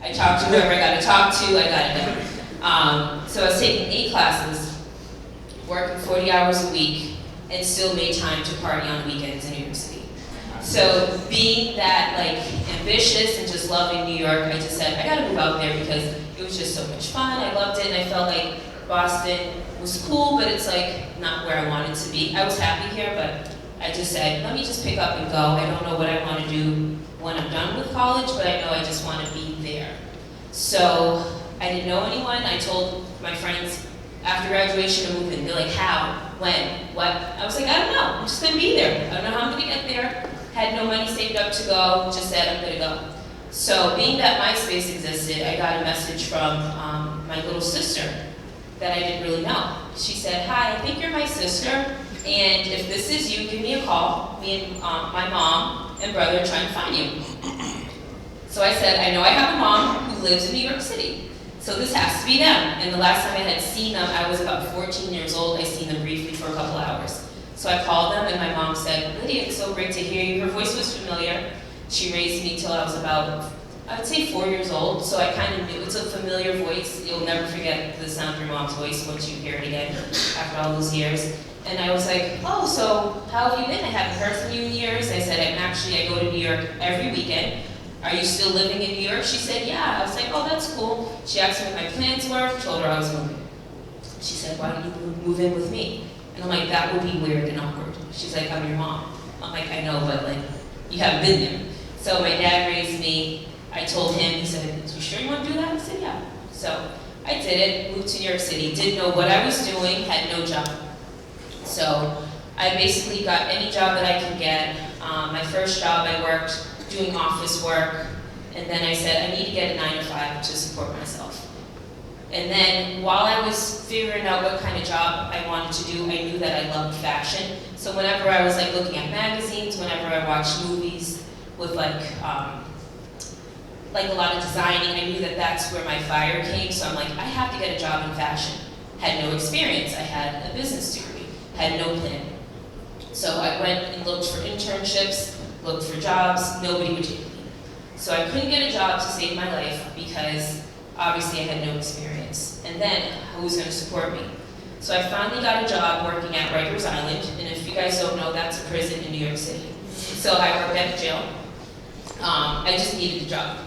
I talked to whoever I got to talk to, I got it done. So I was taking 8 classes, working 40 hours a week, and still made time to party on weekends in New York City. So being that like ambitious and just loving New York, I just said, I gotta move out there because it was just so much fun. I loved it, and I felt like Boston was cool, but it's like not where I wanted to be. I was happy here, but I just said, let me just pick up and go. I don't know what I want to do when I'm done with college, but I know I just want to be there. So I didn't know anyone. I told my friends after graduation to move in. They're like, how? When? What? I was like, I don't know. I'm just going to be there. I don't know how I'm going to get there. Had no money saved up to go. Just said, I'm going to go. So being that MySpace existed, I got a message from my little sister that I didn't really know. She said, hi, I think you're my sister, and if this is you, give me a call. Me and my mom and brother are trying to find you. So I said, I know I have a mom who lives in New York City, so this has to be them. And the last time I had seen them, I was about 14 years old. I seen them briefly for a couple hours. So I called them, and my mom said, Lydia, it's so great to hear you. Her voice was familiar. She raised me till I was about, I would say 4 years old, so I kind of knew it's a familiar voice. You'll never forget the sound of your mom's voice once you hear it again after all those years. And I was like, oh, so how have you been? I haven't heard from you in years. I said, I go to New York every weekend. Are you still living in New York? She said, yeah. I was like, oh, that's cool. She asked me what my plans were, told her I was moving. She said, why don't you move in with me? And I'm like, that would be weird and awkward. She's like, I'm your mom. I'm like, I know, but like, you haven't been there. So my dad raised me. I told him, he said, are you sure you want to do that? I said, yeah. So I did it, moved to New York City, didn't know what I was doing, had no job. So I basically got any job that I could get. My first job, I worked doing office work, and then I said, I need to get a 9-to-5 to support myself. And then while I was figuring out what kind of job I wanted to do, I knew that I loved fashion. So whenever I was like looking at magazines, whenever I watched movies with like a lot of designing, I knew that that's where my fire came. So I'm like, I have to get a job in fashion. Had no experience. I had a business degree. Had no plan. So I went and looked for internships, looked for jobs. Nobody would take me. So I couldn't get a job to save my life because obviously I had no experience. And then who was going to support me? So I finally got a job working at Rikers Island. And if you guys don't know, that's a prison in New York City. So I worked at a jail. I just needed a job.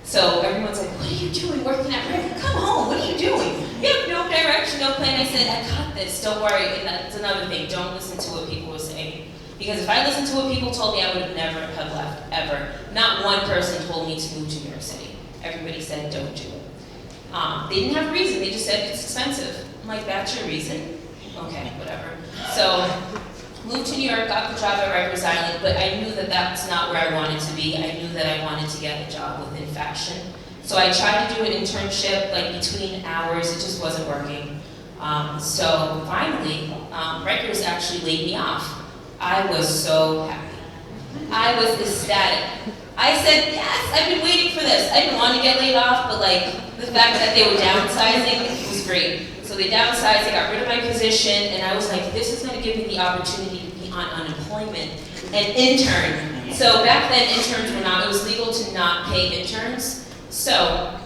So everyone's like, what are you doing working at Riker? Come home, what are you doing? You have no direction, no plan. I said, I got this, don't worry. And that's another thing, don't listen to what people were saying. Because if I listened to what people told me, I would have never have left, ever. Not one person told me to move to New York City. Everybody said, don't do it. They didn't have a reason, they just said, it's expensive. I'm like, that's your reason? Okay, whatever. So, moved to New York, got the job at Rikers Island, but I knew that that's not where I wanted to be. I knew that I wanted to get a job within fashion. So I tried to do an internship, like between hours, it just wasn't working. So finally, Rikers actually laid me off. I was so happy. I was ecstatic. I said, yes, I've been waiting for this. I didn't want to get laid off, but like the fact that they were downsizing was great. So they downsized, they got rid of my position, and I was like, this is going to give me the opportunity to be on unemployment and intern. So back then, interns were not, it was legal to not pay interns. So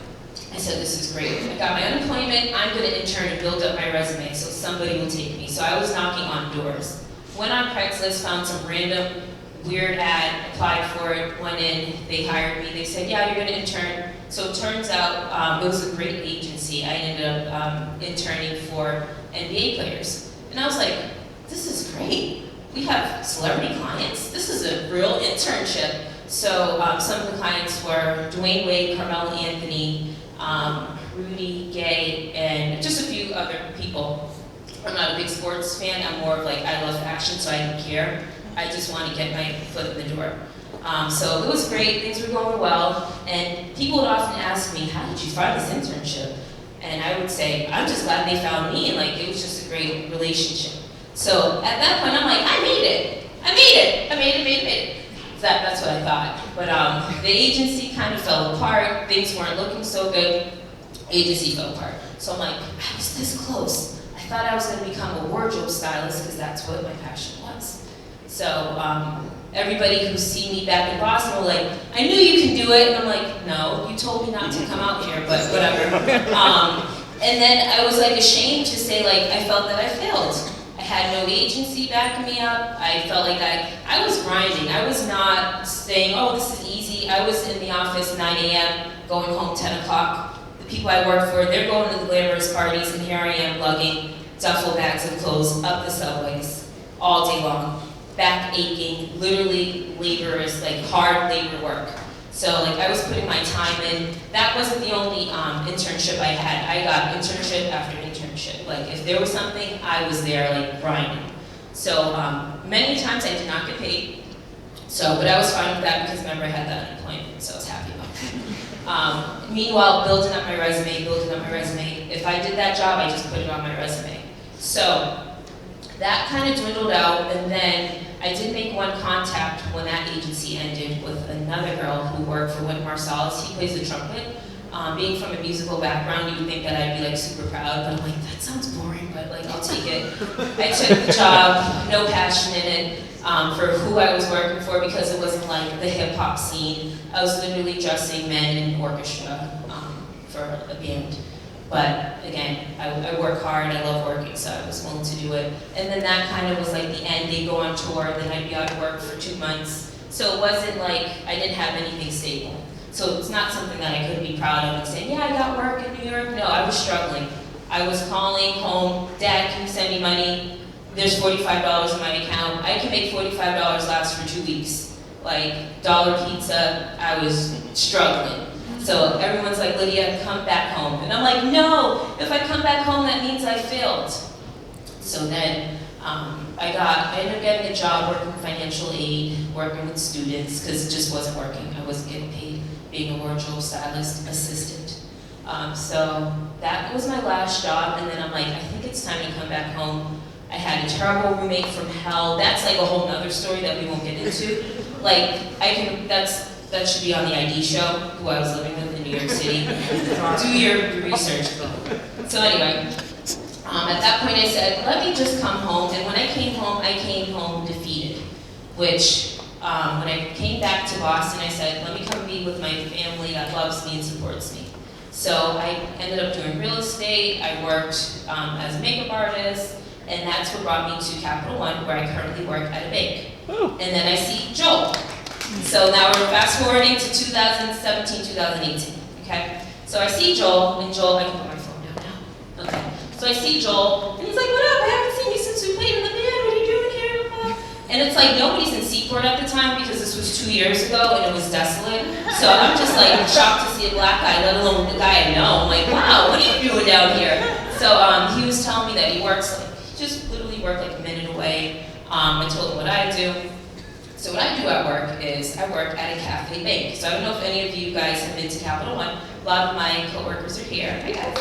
I said, this is great. I got my unemployment, I'm going to intern and build up my resume so somebody will take me. So I was knocking on doors. Went on Craigslist, found some random weird ad, applied for it, went in, they hired me. They said, yeah, you're going to intern. So it turns out it was a great agency. I ended up interning for NBA players. And I was like, this is great. We have celebrity clients. This is a real internship. So some of the clients were Dwayne Wade, Carmelo Anthony, Rudy Gay, and just a few other people. I'm not a big sports fan. I'm more of like, I love action, so I don't care. I just want to get my foot in the door. So it was great, things were going well, and people would often ask me, how did you find this internship? And I would say, I'm just glad they found me, and like, it was just a great relationship. So at that point, I'm like, I made it. That's what I thought. But the agency kind of fell apart, things weren't looking so good, agency fell apart. So I'm like, I was this close. I thought I was going to become a wardrobe stylist, because that's what my passion was. So everybody who's seen me back in Boston were like, I knew you can do do it? And I'm like, no, you told me not to come out here, but whatever. And then I was like ashamed to say like, I felt that I failed. I had no agency backing me up. I felt like I was grinding. I was not saying, oh, this is easy. I was in the office 9 a.m., going home 10 o'clock. The people I work for, they're going to the glamorous parties, and here I am lugging duffel bags of clothes up the subways all day long. Back aching, literally laborious, like hard labor work. So like I was putting my time in. That wasn't the only internship I had. I got internship after internship. Like if there was something, I was there like grinding. So many times I did not get paid. So, but I was fine with that because remember I had that unemployment, so I was happy about it. Meanwhile, building up my resume. If I did that job, I just put it on my resume. So that kind of dwindled out, and then I did make one contact when that agency ended with another girl who worked for Wynton Marsalis. He plays the trumpet. Being from a musical background, you would think that I'd be like super proud, but I'm like, that sounds boring, but like I'll take it. I took the job, no passion in it, for who I was working for because it wasn't like the hip hop scene. I was literally dressing men in orchestra for a band. But again, I work hard, I love working, so I was willing to do it. And then that kind of was like the end. They go on tour, then I'd be out of work for 2 months. So it wasn't like I didn't have anything stable. So it's not something that I could be proud of and saying, yeah, I got work in New York. No, I was struggling. I was calling home, Dad, can you send me money? There's $45 in my account. I can make $45 last for 2 weeks. Like dollar pizza, I was struggling. So everyone's like, Lydia, come back home. And I'm like, no, if I come back home, that means I failed. So then I ended up getting a job working in financial aid, working with students, because it just wasn't working. I wasn't getting paid being a wardrobe stylist assistant. So that was my last job, and then I'm like, I think it's time to come back home. I had a terrible roommate from hell. That's like a whole nother story that we won't get into. Like, that should be on the ID show, who I was living with in New York City. Do your research. So anyway, at that point I said, let me just come home. And when I came home defeated. Which, when I came back to Boston, I said, let me come be with my family that loves me and supports me. So I ended up doing real estate. I worked as a makeup artist. And that's what brought me to Capital One, where I currently work at a bank. And then I see Joel. So now we're fast forwarding to 2017, 2018, okay? So I see Joel, and Joel, I can put my phone down now. Okay, so I see Joel, and he's like, what up? I haven't seen you since we played in the band, what are you doing here? And it's like, nobody's in Seaport at the time, because this was 2 years ago, and it was desolate. So I'm just like shocked to see a black guy, let alone the guy I know. I'm like, wow, what are you doing down here? So he was telling me that he works, like, he just literally worked like a minute away. I told him what I do. So what I do at work is I work at a cafe bank. So I don't know if any of you guys have been to Capital One. A lot of my coworkers are here. Hi guys.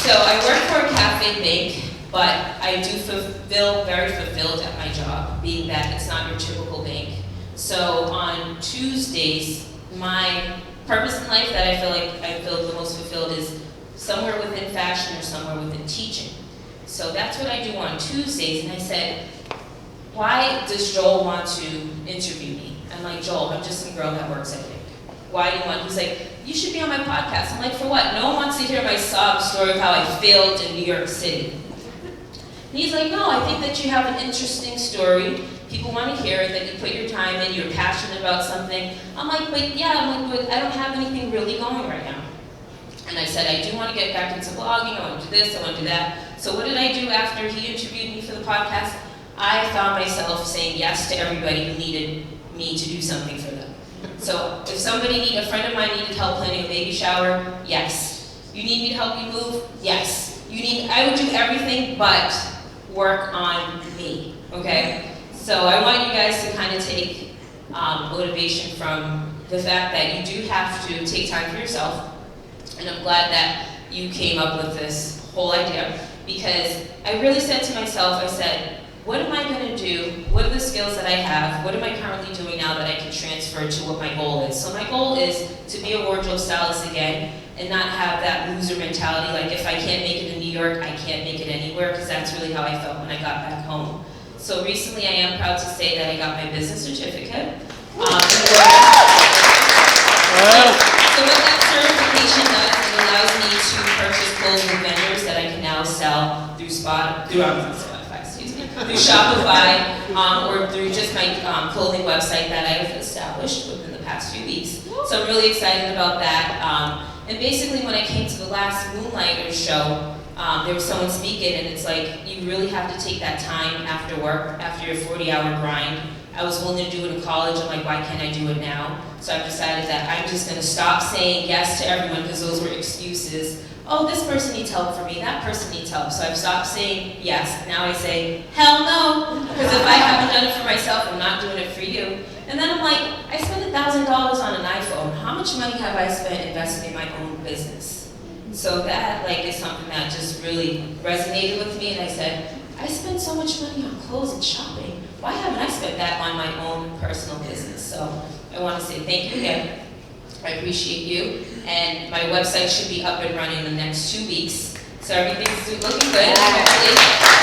So I work for a cafe bank, but I do feel very fulfilled at my job, being that it's not your typical bank. So on Tuesdays, my purpose in life that I feel the most fulfilled is somewhere within fashion or somewhere within teaching. So that's what I do on Tuesdays, and I said, why does Joel want to interview me? I'm like, Joel, I'm just some girl that works at bank. Why do you want? He's like, you should be on my podcast. I'm like, for what? No one wants to hear my sob story of how I failed in New York City. And he's like, no, I think that you have an interesting story. People want to hear it, that you put your time in, you're passionate about something. I'm like, but yeah, but I don't have anything really going right now. And I said, I do want to get back into blogging, I want to do this, I want to do that. So what did I do after he interviewed me for the podcast? I found myself saying yes to everybody who needed me to do something for them. So if a friend of mine needed help planning a baby shower, yes. You need me to help you move? Yes. I would do everything but work on me, okay? So I want you guys to kind of take motivation from the fact that you do have to take time for yourself. And I'm glad that you came up with this whole idea, because I really said to myself, I said, what am I going to do? What are the skills that I have? What am I currently doing now that I can transfer to what my goal is? So my goal is to be a wardrobe stylist again and not have that loser mentality, like if I can't make it in New York, I can't make it anywhere, because that's really how I felt when I got back home. So recently I am proud to say that I got my business certificate. through Shopify, or through just my clothing website that I've established within the past few weeks. So I'm really excited about that. And basically when I came to the last Moonlighters show, there was someone speaking, and it's like, you really have to take that time after work, after your 40-hour grind. I was willing to do it in college. I'm like, why can't I do it now? So I've decided that I'm just going to stop saying yes to everyone, because those were excuses. Oh, this person needs help for me, that person needs help. So I've stopped saying yes. Now I say, hell no, because if I haven't done it for myself, I'm not doing it for you. And then I'm like, I spent $1,000 on an iPhone. How much money have I spent investing in my own business? So that is something that just really resonated with me, and I said, I spend so much money on clothes and shopping. Why haven't I spent that on my own personal business? So I want to say thank you again. I appreciate you. And my website should be up and running in the next 2 weeks. So everything's looking good.